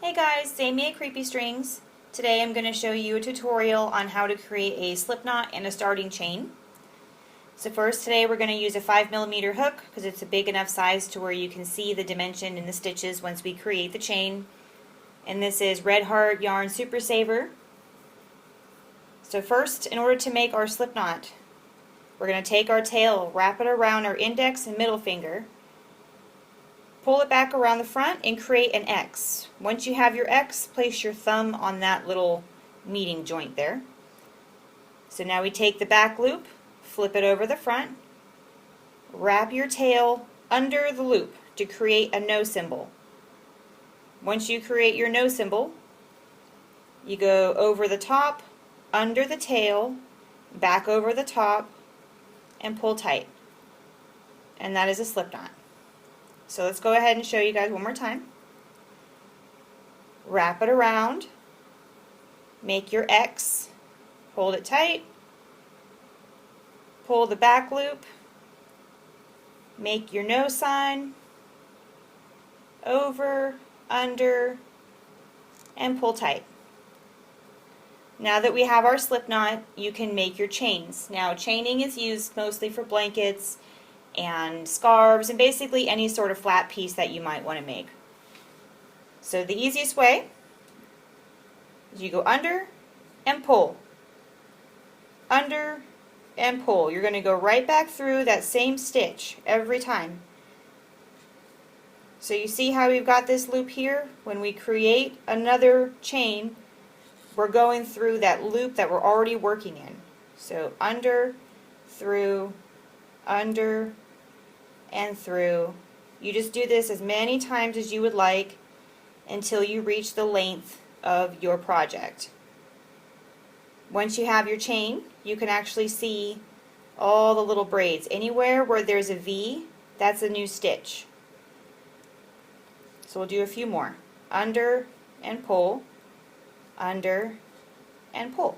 Hey guys, it's Amy at Creepy Strings. Today I'm going to show you a tutorial on how to create a slip knot and a starting chain. So first today we're going to use a 5mm hook because it's a big enough size to where you can see the dimension in the stitches once we create the chain. And this is Red Heart Yarn Super Saver. So first, in order to make our slip knot, we're going to take our tail, wrap it around our index and middle finger, pull it back around the front and create an X. Once you have your X, place your thumb on that little meeting joint there. So now we take the back loop, flip it over the front, wrap your tail under the loop to create a no symbol. Once you create your no symbol, you go over the top, under the tail, back over the top, and pull tight. And that is a slip knot. So let's go ahead and show you guys one more time. Wrap it around, make your X, hold it tight, pull the back loop, make your no sign, over, under, and pull tight. Now that we have our slip knot, you can make your chains. Now chaining is used mostly for blankets and scarves and basically any sort of flat piece that you might want to make. So the easiest way is you go under and pull, under and pull. You're going to go right back through that same stitch every time. So you see how we've got this loop here? When we create another chain, we're going through that loop that we're already working in. So under, through, under, and through. You just do this as many times as you would like until you reach the length of your project. Once you have your chain, you can actually see all the little braids. Anywhere where there's a V, that's a new stitch. So we'll do a few more. Under and pull, under and pull.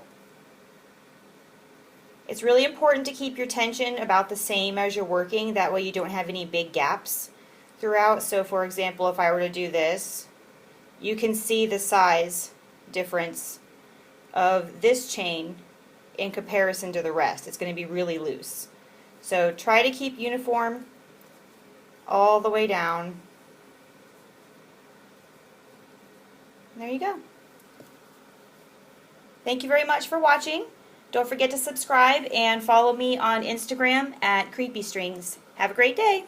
It's really important to keep your tension about the same as you're working. That way you don't have any big gaps throughout. So for example, if I were to do this, you can see the size difference of this chain in comparison to the rest. It's going to be really loose. So try to keep uniform all the way down. There you go. Thank you very much for watching. Don't forget to subscribe and follow me on Instagram at Creepy Strings. Have a great day.